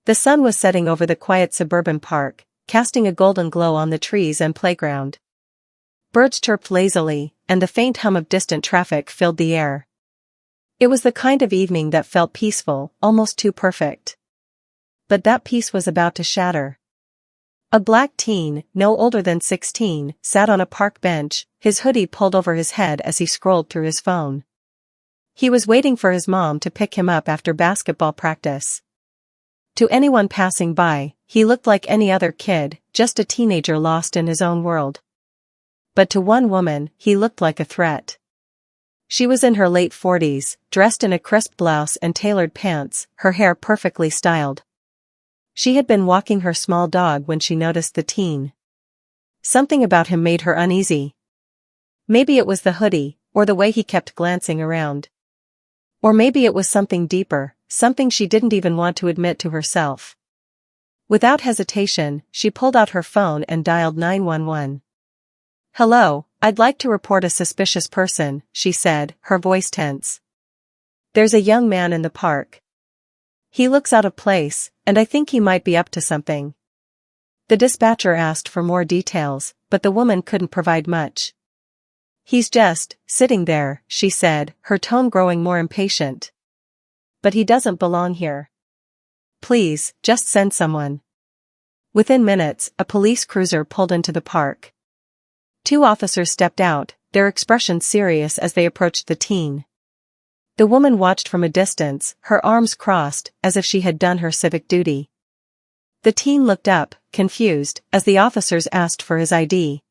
The sun was setting over the quiet suburban park, casting a golden glow on the trees and playground. Birds chirped lazily, and the faint hum of distant traffic filled the air. It was the kind of evening that felt peaceful, almost too perfect. But that peace was about to shatter. A black teen, no older than 16, sat on a park bench, his hoodie pulled over his head as he scrolled through his phone. He was waiting for his mom to pick him up after basketball practice. To anyone passing by, he looked like any other kid, just a teenager lost in his own world. But to one woman, he looked like a threat. She was in her late 40s, dressed in a crisp blouse and tailored pants, her hair perfectly styled. She had been walking her small dog when she noticed the teen. Something about him made her uneasy. Maybe it was the hoodie, or the way he kept glancing around. Or maybe it was something deeper, something she didn't even want to admit to herself. Without hesitation, she pulled out her phone and dialed 911. "Hello, I'd like to report a suspicious person," she said, her voice tense. "There's a young man in the park. He looks out of place, and I think he might be up to something." The dispatcher asked for more details, but the woman couldn't provide much. "He's just sitting there," she said, her tone growing more impatient. "But he doesn't belong here. Please, just send someone." Within minutes, a police cruiser pulled into the park. Two officers stepped out, their expressions serious as they approached the teen. The woman watched from a distance, her arms crossed, as if she had done her civic duty. The teen looked up, confused, as the officers asked for his ID.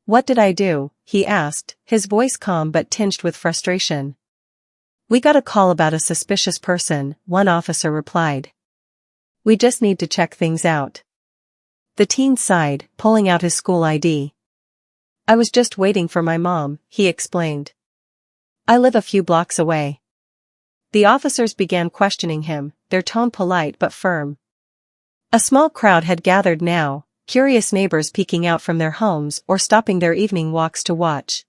"What did I do?" he asked, his voice calm but tinged with frustration. "We got a call about a suspicious person," one officer replied. "We just need to check things out." The teen sighed, pulling out his school ID. "I was just waiting for my mom," he explained. "I live a few blocks away." The officers began questioning him, their tone polite but firm. A small crowd had gathered now, curious neighbors peeking out from their homes or stopping their evening walks to watch.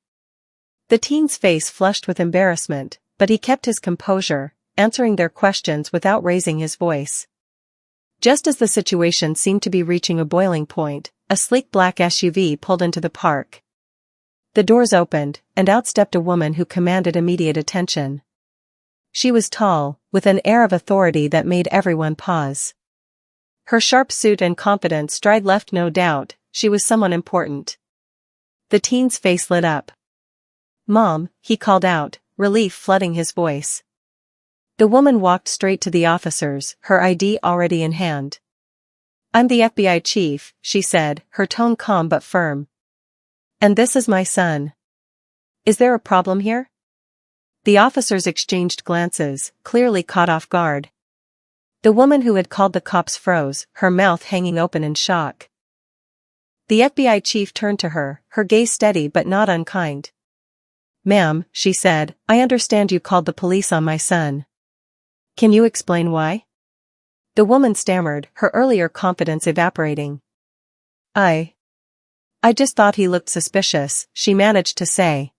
The teen's face flushed with embarrassment, but he kept his composure, answering their questions without raising his voice. Just as the situation seemed to be reaching a boiling point, a sleek black SUV pulled into the park. The doors opened, and out stepped a woman who commanded immediate attention. She was tall, with an air of authority that made everyone pause. Her sharp suit and confident stride left no doubt, she was someone important. The teen's face lit up. "Mom," he called out, relief flooding his voice. The woman walked straight to the officers, her ID already in hand. "I'm the FBI chief," she said, her tone calm but firm. "And this is my son. Is there a problem here?" The officers exchanged glances, clearly caught off guard. The woman who had called the cops froze, her mouth hanging open in shock. The FBI chief turned to her, her gaze steady but not unkind. "Ma'am," she said, "I understand you called the police on my son. Can you explain why?" The woman stammered, her earlier confidence evaporating. I just thought he looked suspicious," she managed to say.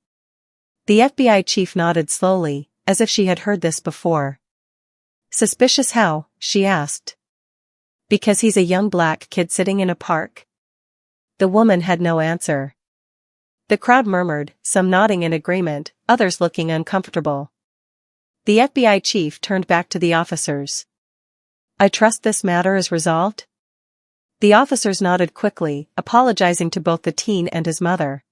The FBI chief nodded slowly, as if she had heard this before. "Suspicious how?" she asked. "Because he's a young black kid sitting in a park?" The woman had no answer. The crowd murmured, some nodding in agreement, others looking uncomfortable. The FBI chief turned back to the officers. "I trust this matter is resolved?" The officers nodded quickly, apologizing to both the teen and his mother.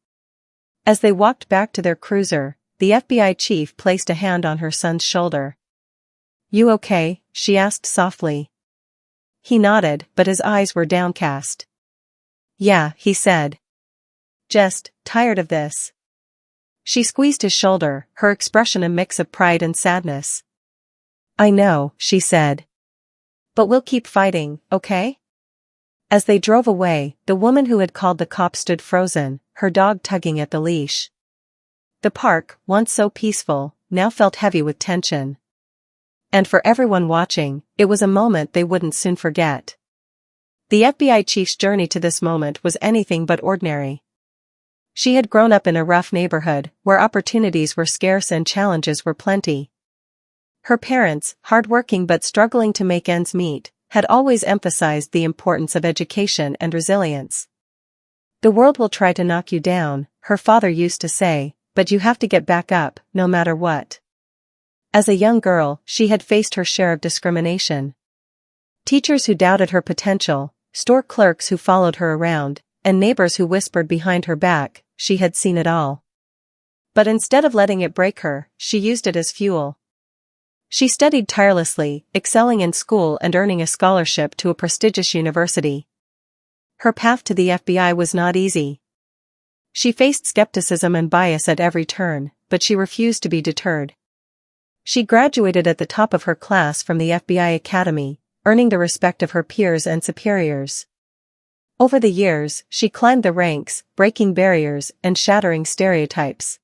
As they walked back to their cruiser, the FBI chief placed a hand on her son's shoulder. "You okay?" she asked softly. He nodded, but his eyes were downcast. "Yeah," he said. "Just tired of this." She squeezed his shoulder, her expression a mix of pride and sadness. "I know," she said. "But we'll keep fighting, okay?" As they drove away, the woman who had called the cops stood frozen, her dog tugging at the leash. The park, once so peaceful, now felt heavy with tension. And for everyone watching, it was a moment they wouldn't soon forget. The FBI chief's journey to this moment was anything but ordinary. She had grown up in a rough neighborhood, where opportunities were scarce and challenges were plenty. Her parents, hardworking but struggling to make ends meet, had always emphasized the importance of education and resilience. "The world will try to knock you down," her father used to say, "but you have to get back up, no matter what." As a young girl, she had faced her share of discrimination. Teachers who doubted her potential, store clerks who followed her around, and neighbors who whispered behind her back. She had seen it all. But instead of letting it break her, she used it as fuel. She studied tirelessly, excelling in school and earning a scholarship to a prestigious university. Her path to the FBI was not easy. She faced skepticism and bias at every turn, but she refused to be deterred. She graduated at the top of her class from the FBI Academy, earning the respect of her peers and superiors. Over the years, she climbed the ranks, breaking barriers and shattering stereotypes.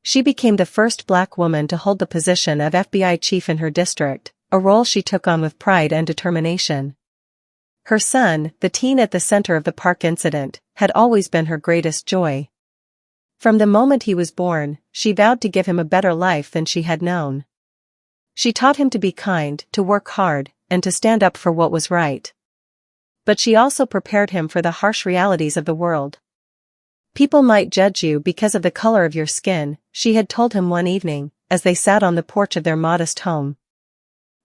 She became the first Black woman to hold the position of FBI chief in her district, a role she took on with pride and determination. Her son, the teen at the center of the park incident, had always been her greatest joy. From the moment he was born, she vowed to give him a better life than she had known. She taught him to be kind, to work hard, and to stand up for what was right. But she also prepared him for the harsh realities of the world. "People might judge you because of the color of your skin," she had told him one evening, as they sat on the porch of their modest home.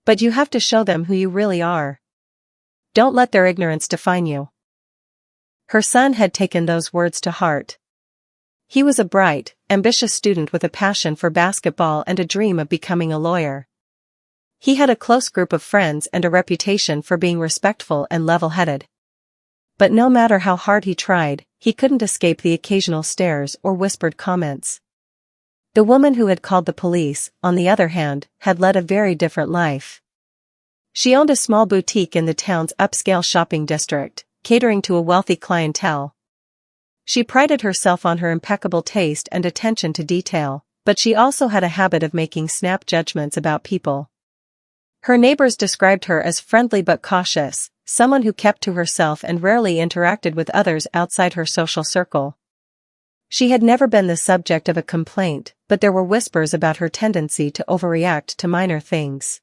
"But you have to show them who you really are. Don't let their ignorance define you." Her son had taken those words to heart. He was a bright, ambitious student with a passion for basketball and a dream of becoming a lawyer. He had a close group of friends and a reputation for being respectful and level-headed. But no matter how hard he tried, he couldn't escape the occasional stares or whispered comments. The woman who had called the police, on the other hand, had led a very different life. She owned a small boutique in the town's upscale shopping district, catering to a wealthy clientele. She prided herself on her impeccable taste and attention to detail, but she also had a habit of making snap judgments about people. Her neighbors described her as friendly but cautious, someone who kept to herself and rarely interacted with others outside her social circle. She had never been the subject of a complaint, but there were whispers about her tendency to overreact to minor things.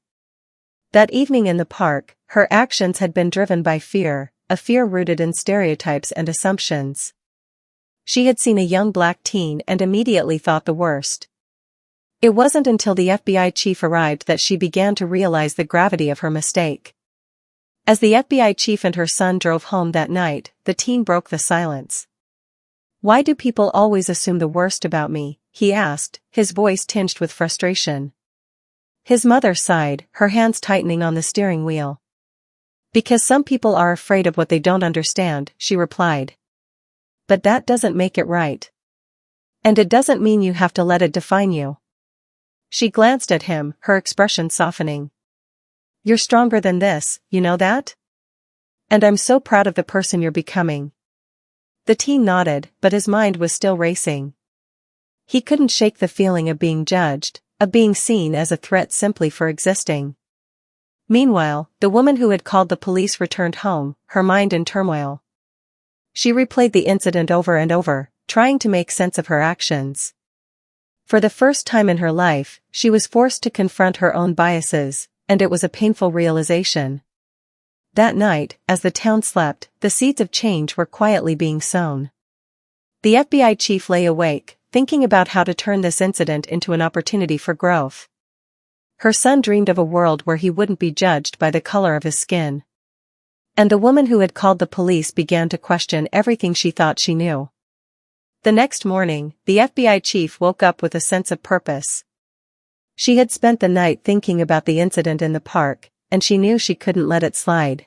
That evening in the park, her actions had been driven by fear, a fear rooted in stereotypes and assumptions. She had seen a young Black teen and immediately thought the worst. It wasn't until the FBI chief arrived that she began to realize the gravity of her mistake. As the FBI chief and her son drove home that night, the teen broke the silence. "Why do people always assume the worst about me?" he asked, his voice tinged with frustration. His mother sighed, her hands tightening on the steering wheel. "Because some people are afraid of what they don't understand," she replied. "But that doesn't make it right. And it doesn't mean you have to let it define you." She glanced at him, her expression softening. "You're stronger than this, you know that? And I'm so proud of the person you're becoming." The teen nodded, but his mind was still racing. He couldn't shake the feeling of being judged, of being seen as a threat simply for existing. Meanwhile, the woman who had called the police returned home, her mind in turmoil. She replayed the incident over and over, trying to make sense of her actions. For the first time in her life, she was forced to confront her own biases, and it was a painful realization. That night, as the town slept, the seeds of change were quietly being sown. The FBI chief lay awake, thinking about how to turn this incident into an opportunity for growth. Her son dreamed of a world where he wouldn't be judged by the color of his skin. And the woman who had called the police began to question everything she thought she knew. The next morning, the FBI chief woke up with a sense of purpose. She had spent the night thinking about the incident in the park, and she knew she couldn't let it slide.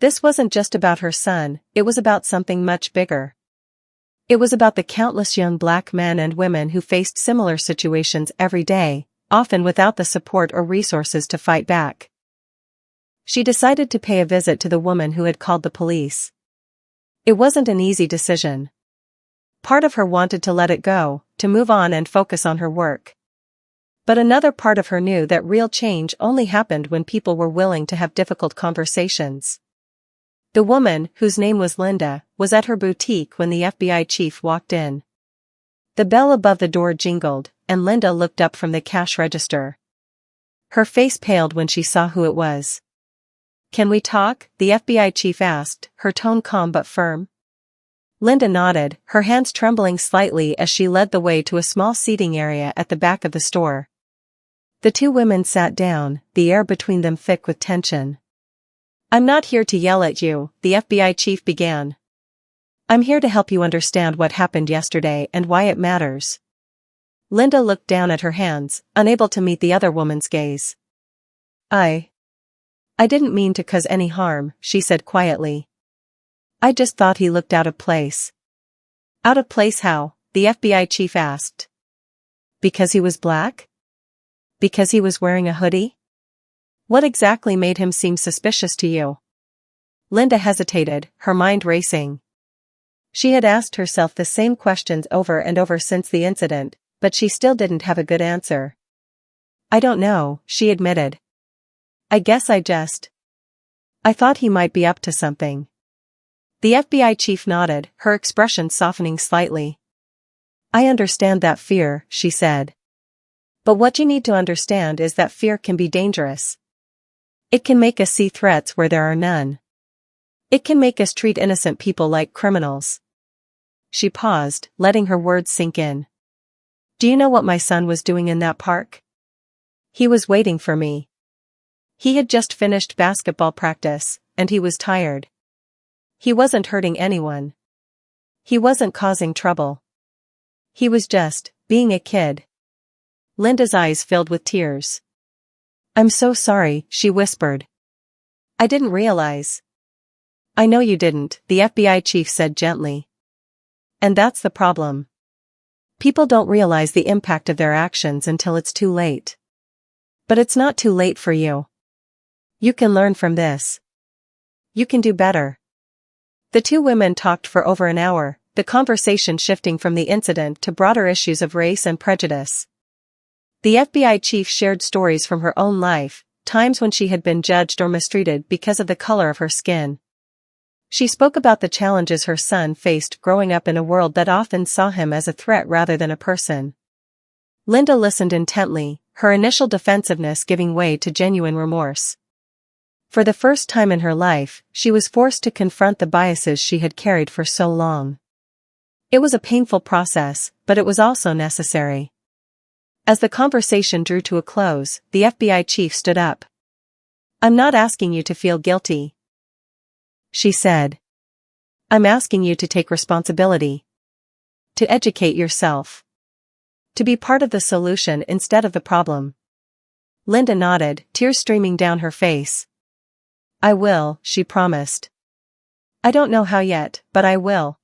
This wasn't just about her son, it was about something much bigger. It was about the countless young Black men and women who faced similar situations every day, often without the support or resources to fight back. She decided to pay a visit to the woman who had called the police. It wasn't an easy decision. Part of her wanted to let it go, to move on and focus on her work. But another part of her knew that real change only happened when people were willing to have difficult conversations. The woman, whose name was Linda, was at her boutique when the FBI chief walked in. The bell above the door jingled, and Linda looked up from the cash register. Her face paled when she saw who it was. Can we talk? The FBI chief asked, her tone calm but firm. Linda nodded, her hands trembling slightly as she led the way to a small seating area at the back of the store. The two women sat down, the air between them thick with tension. I'm not here to yell at you, the FBI chief began. I'm here to help you understand what happened yesterday and why it matters. Linda looked down at her hands, unable to meet the other woman's gaze. I didn't mean to cause any harm, she said quietly. I just thought he looked out of place. Out of place how? The FBI chief asked. Because he was black? Because he was wearing a hoodie? What exactly made him seem suspicious to you? Linda hesitated, her mind racing. She had asked herself the same questions over and over since the incident, but she still didn't have a good answer. I don't know, she admitted. I guess I thought he might be up to something. The FBI chief nodded, her expression softening slightly. I understand that fear, she said. But what you need to understand is that fear can be dangerous. It can make us see threats where there are none. It can make us treat innocent people like criminals. She paused, letting her words sink in. Do you know what my son was doing in that park? He was waiting for me. He had just finished basketball practice, and he was tired. He wasn't hurting anyone. He wasn't causing trouble. He was just being a kid. Linda's eyes filled with tears. I'm so sorry, she whispered. I didn't realize. I know you didn't, the FBI chief said gently. And that's the problem. People don't realize the impact of their actions until it's too late. But it's not too late for you. You can learn from this. You can do better. The two women talked for over an hour, the conversation shifting from the incident to broader issues of race and prejudice. The FBI chief shared stories from her own life, times when she had been judged or mistreated because of the color of her skin. She spoke about the challenges her son faced growing up in a world that often saw him as a threat rather than a person. Linda listened intently, her initial defensiveness giving way to genuine remorse. For the first time in her life, she was forced to confront the biases she had carried for so long. It was a painful process, but it was also necessary. As the conversation drew to a close, the FBI chief stood up. I'm not asking you to feel guilty, she said. I'm asking you to take responsibility. To educate yourself. To be part of the solution instead of the problem. Linda nodded, tears streaming down her face. I will, she promised. I don't know how yet, but I will.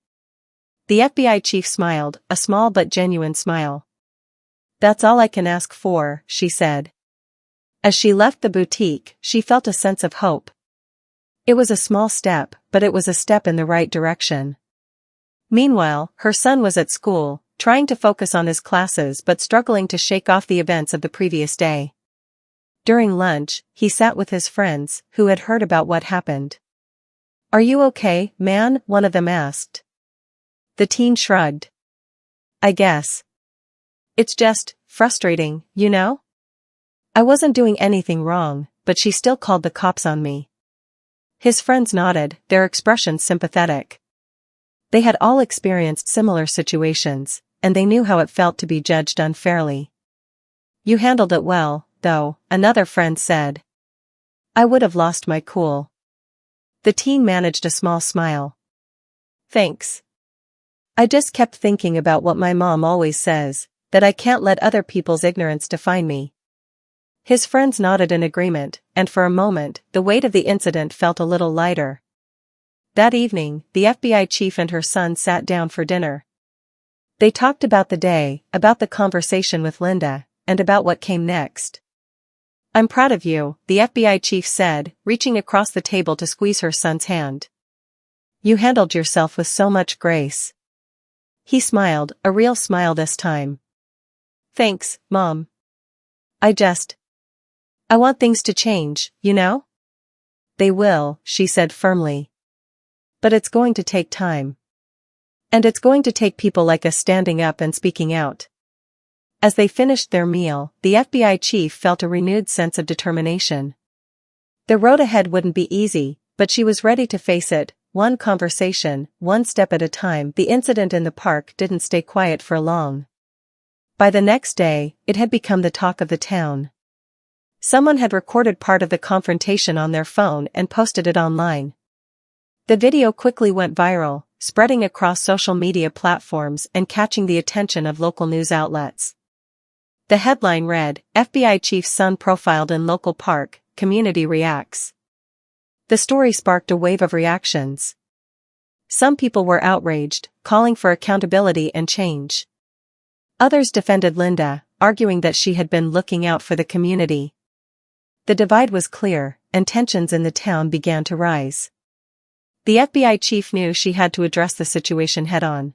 The FBI chief smiled, a small but genuine smile. That's all I can ask for, she said. As she left the boutique, she felt a sense of hope. It was a small step, but it was a step in the right direction. Meanwhile, her son was at school, trying to focus on his classes but struggling to shake off the events of the previous day. During lunch, he sat with his friends, who had heard about what happened. Are you okay, man? One of them asked. The teen shrugged. I guess. It's just frustrating, you know? I wasn't doing anything wrong, but she still called the cops on me. His friends nodded, their expressions sympathetic. They had all experienced similar situations, and they knew how it felt to be judged unfairly. You handled it well, though, another friend said. I would have lost my cool. The teen managed a small smile. Thanks. I just kept thinking about what my mom always says, that I can't let other people's ignorance define me. His friends nodded in agreement, and for a moment, the weight of the incident felt a little lighter. That evening, the FBI chief and her son sat down for dinner. They talked about the day, about the conversation with Linda, and about what came next. I'm proud of you, the FBI chief said, reaching across the table to squeeze her son's hand. You handled yourself with so much grace. He smiled, a real smile this time. Thanks, Mom. I want things to change, you know? They will, she said firmly. But it's going to take time. And it's going to take people like us standing up and speaking out. As they finished their meal, the FBI chief felt a renewed sense of determination. The road ahead wouldn't be easy, but she was ready to face it, one conversation, one step at a time. The incident in the park didn't stay quiet for long. By the next day, it had become the talk of the town. Someone had recorded part of the confrontation on their phone and posted it online. The video quickly went viral, spreading across social media platforms and catching the attention of local news outlets. The headline read, "FBI Chief's Son Profiled in Local Park, Community Reacts." The story sparked a wave of reactions. Some people were outraged, calling for accountability and change. Others defended Linda, arguing that she had been looking out for the community. The divide was clear, and tensions in the town began to rise. The FBI chief knew she had to address the situation head-on.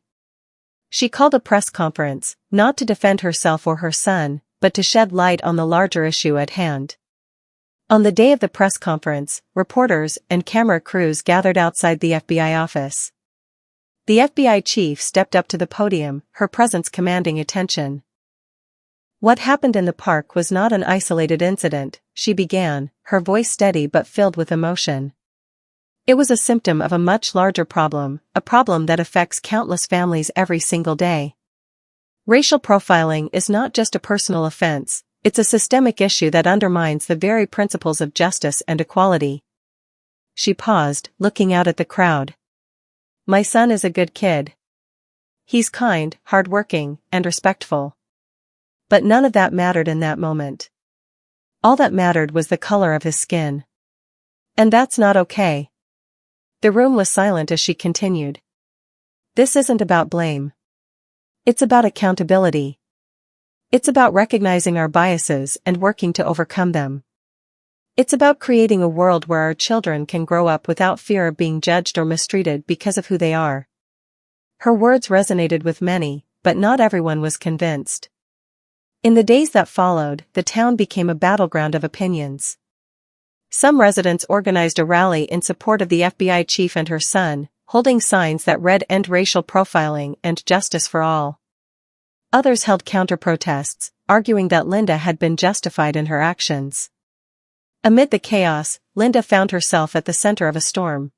She called a press conference, not to defend herself or her son, but to shed light on the larger issue at hand. On the day of the press conference, reporters and camera crews gathered outside the FBI office. The FBI chief stepped up to the podium, her presence commanding attention. "What happened in the park was not an isolated incident," she began, her voice steady but filled with emotion. "It was a symptom of a much larger problem, a problem that affects countless families every single day. Racial profiling is not just a personal offense, it's a systemic issue that undermines the very principles of justice and equality." She paused, looking out at the crowd. "My son is a good kid. He's kind, hardworking, and respectful. But none of that mattered in that moment. All that mattered was the color of his skin. And that's not okay." The room was silent as she continued. "This isn't about blame. It's about accountability. It's about recognizing our biases and working to overcome them. It's about creating a world where our children can grow up without fear of being judged or mistreated because of who they are." Her words resonated with many, but not everyone was convinced. In the days that followed, the town became a battleground of opinions. Some residents organized a rally in support of the FBI chief and her son, holding signs that read "End Racial Profiling" and "Justice for All." Others held counter-protests, arguing that Linda had been justified in her actions. Amid the chaos, Linda found herself at the center of a storm.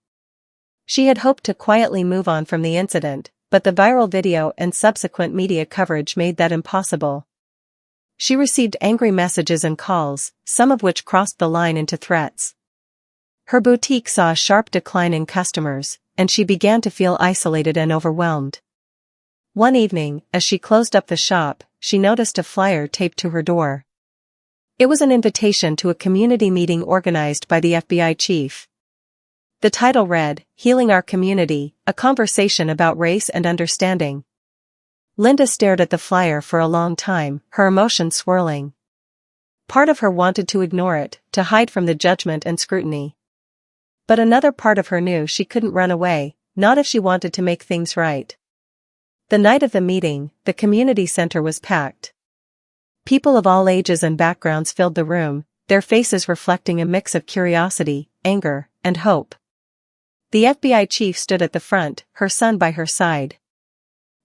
She had hoped to quietly move on from the incident, but the viral video and subsequent media coverage made that impossible. She received angry messages and calls, some of which crossed the line into threats. Her boutique saw a sharp decline in customers, and she began to feel isolated and overwhelmed. One evening, as she closed up the shop, she noticed a flyer taped to her door. It was an invitation to a community meeting organized by the FBI chief. The title read, "Healing Our Community, a Conversation About Race and Understanding." Linda stared at the flyer for a long time, her emotions swirling. Part of her wanted to ignore it, to hide from the judgment and scrutiny. But another part of her knew she couldn't run away, not if she wanted to make things right. The night of the meeting, the community center was packed. People of all ages and backgrounds filled the room, their faces reflecting a mix of curiosity, anger, and hope. The FBI chief stood at the front, her son by her side.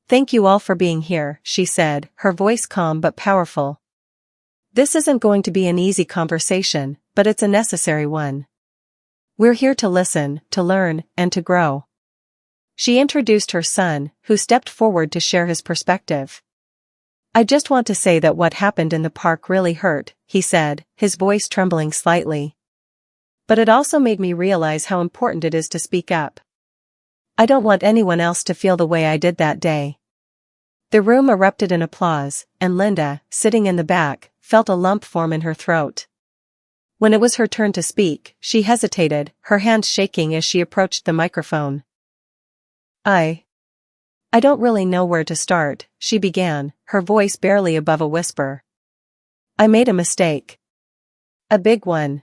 "Thank you all for being here," she said, her voice calm but powerful. "This isn't going to be an easy conversation, but it's a necessary one. We're here to listen, to learn, and to grow." She introduced her son, who stepped forward to share his perspective. "I just want to say that what happened in the park really hurt," he said, his voice trembling slightly. "But it also made me realize how important it is to speak up. I don't want anyone else to feel the way I did that day." The room erupted in applause, and Linda, sitting in the back, felt a lump form in her throat. When it was her turn to speak, she hesitated, her hands shaking as she approached the microphone. I don't really know where to start," she began, her voice barely above a whisper. "I made a mistake. A big one.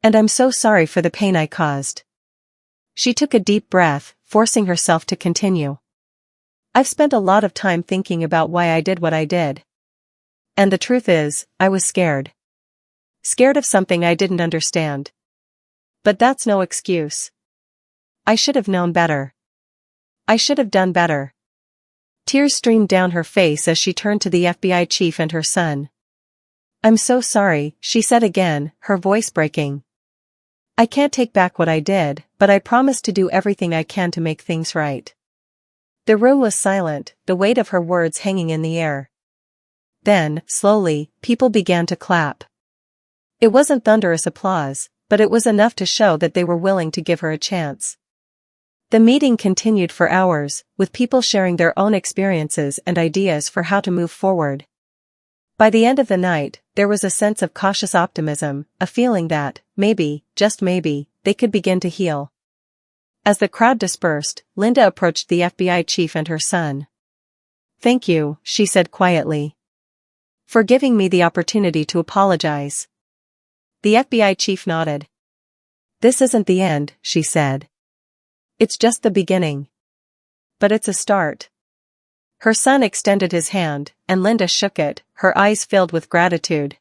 And I'm so sorry for the pain I caused." She took a deep breath, forcing herself to continue. "I've spent a lot of time thinking about why I did what I did. And the truth is, I was scared. Scared of something I didn't understand. But that's no excuse. I should have known better. I should have done better." Tears streamed down her face as she turned to the FBI chief and her son. "I'm so sorry," she said again, her voice breaking. I can't take back what I did, but I promise to do everything I can to make things right. The room was silent, the weight of her words hanging in the air. Then, slowly, people began to clap. It wasn't thunderous applause, but it was enough to show that they were willing to give her a chance. The meeting continued for hours, with people sharing their own experiences and ideas for how to move forward. By the end of the night, there was a sense of cautious optimism, a feeling that, maybe, just maybe, they could begin to heal. As the crowd dispersed, Linda approached the FBI chief and her son. "Thank you," she said quietly, "for giving me the opportunity to apologize." The FBI chief nodded. "This isn't the end," she said. "It's just the beginning. But it's a start." Her son extended his hand, and Linda shook it, her eyes filled with gratitude.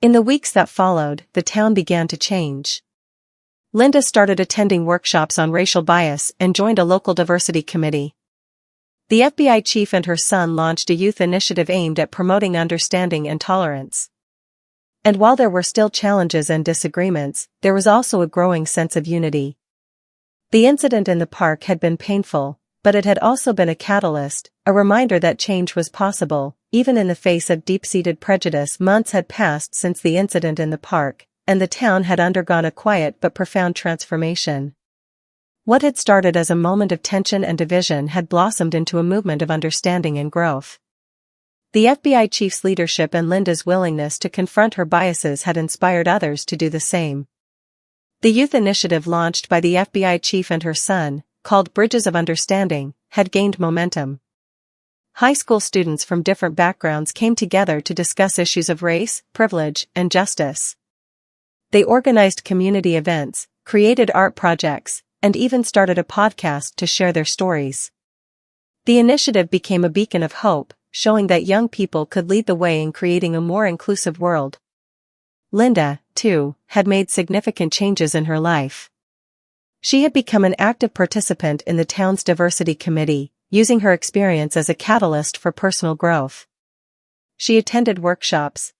In the weeks that followed, the town began to change. Linda started attending workshops on racial bias and joined a local diversity committee. The FBI chief and her son launched a youth initiative aimed at promoting understanding and tolerance. And while there were still challenges and disagreements, there was also a growing sense of unity. The incident in the park had been painful, but it had also been a catalyst, a reminder that change was possible, even in the face of deep-seated prejudice. Months had passed since the incident in the park, and the town had undergone a quiet but profound transformation. What had started as a moment of tension and division had blossomed into a movement of understanding and growth. The FBI chief's leadership and Linda's willingness to confront her biases had inspired others to do the same. The youth initiative launched by the FBI chief and her son, called Bridges of Understanding, had gained momentum. High school students from different backgrounds came together to discuss issues of race, privilege, and justice. They organized community events, created art projects, and even started a podcast to share their stories. The initiative became a beacon of hope, showing that young people could lead the way in creating a more inclusive world. Linda, too, had made significant changes in her life. She had become an active participant in the town's diversity committee, using her experience as a catalyst for personal growth. She attended workshops,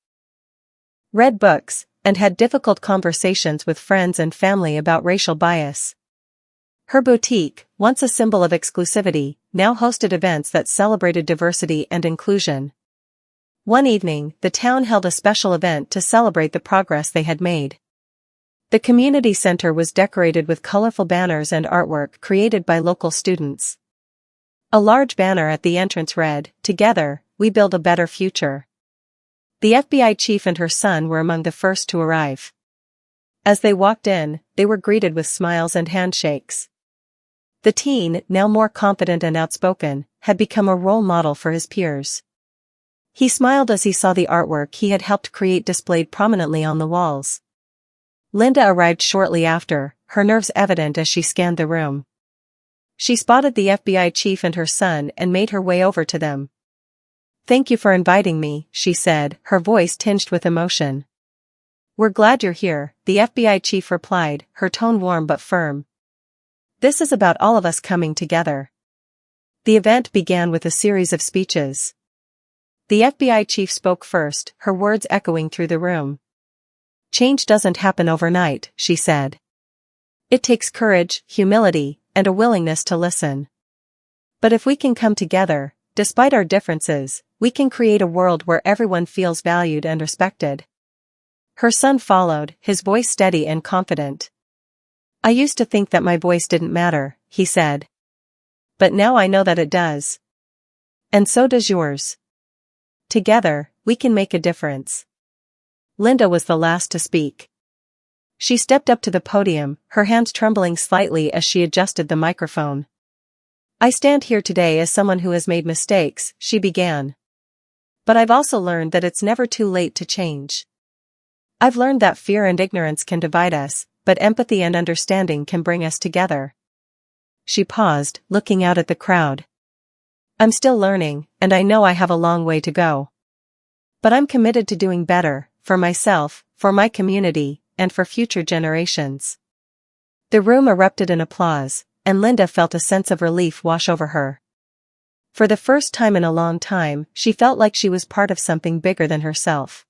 read books, and had difficult conversations with friends and family about racial bias. Her boutique, once a symbol of exclusivity, now hosted events that celebrated diversity and inclusion. One evening, the town held a special event to celebrate the progress they had made. The community center was decorated with colorful banners and artwork created by local students. A large banner at the entrance read, "Together, we build a better future." The FBI chief and her son were among the first to arrive. As they walked in, they were greeted with smiles and handshakes. The teen, now more confident and outspoken, had become a role model for his peers. He smiled as he saw the artwork he had helped create displayed prominently on the walls. Linda arrived shortly after, her nerves evident as she scanned the room. She spotted the FBI chief and her son and made her way over to them. "Thank you for inviting me," she said, her voice tinged with emotion. "We're glad you're here," the FBI chief replied, her tone warm but firm. "This is about all of us coming together." The event began with a series of speeches. The FBI chief spoke first, her words echoing through the room. "Change doesn't happen overnight," she said. "It takes courage, humility, and a willingness to listen. But if we can come together, despite our differences, we can create a world where everyone feels valued and respected." Her son followed, his voice steady and confident. "I used to think that my voice didn't matter," he said. "But now I know that it does. And so does yours. Together, we can make a difference." Linda was the last to speak. She stepped up to the podium, her hands trembling slightly as she adjusted the microphone. "I stand here today as someone who has made mistakes," she began. "But I've also learned that it's never too late to change. I've learned that fear and ignorance can divide us, but empathy and understanding can bring us together." She paused, looking out at the crowd. "I'm still learning, and I know I have a long way to go. But I'm committed to doing better, for myself, for my community, and for future generations." The room erupted in applause, and Linda felt a sense of relief wash over her. For the first time in a long time, she felt like she was part of something bigger than herself.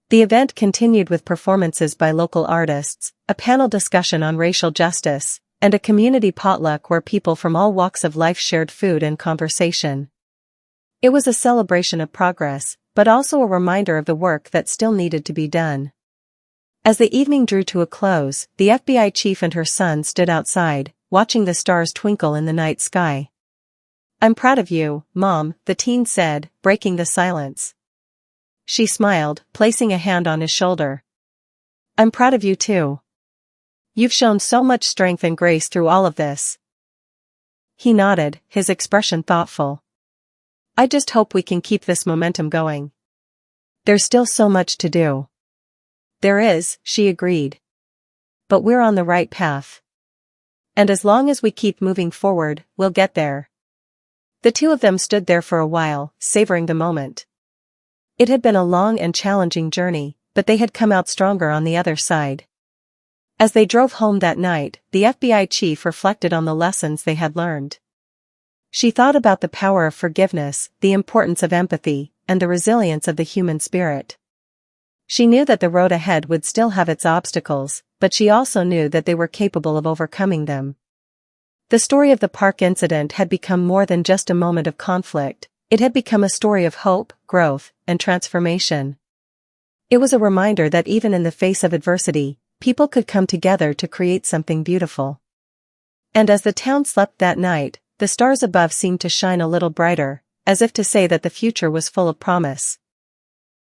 The event continued with performances by local artists, a panel discussion on racial justice, and a community potluck where people from all walks of life shared food and conversation. It was a celebration of progress, but also a reminder of the work that still needed to be done. As the evening drew to a close, the FBI chief and her son stood outside, watching the stars twinkle in the night sky. "I'm proud of you, Mom," the teen said, breaking the silence. She smiled, placing a hand on his shoulder. "I'm proud of you too. You've shown so much strength and grace through all of this." He nodded, his expression thoughtful. "I just hope we can keep this momentum going. There's still so much to do." "There is," she agreed. "But we're on the right path. And as long as we keep moving forward, we'll get there." The two of them stood there for a while, savoring the moment. It had been a long and challenging journey, but they had come out stronger on the other side. As they drove home that night, the FBI chief reflected on the lessons they had learned. She thought about the power of forgiveness, the importance of empathy, and the resilience of the human spirit. She knew that the road ahead would still have its obstacles, but she also knew that they were capable of overcoming them. The story of the park incident had become more than just a moment of conflict. It had become a story of hope, growth, and transformation. It was a reminder that even in the face of adversity, people could come together to create something beautiful. And as the town slept that night, the stars above seemed to shine a little brighter, as if to say that the future was full of promise.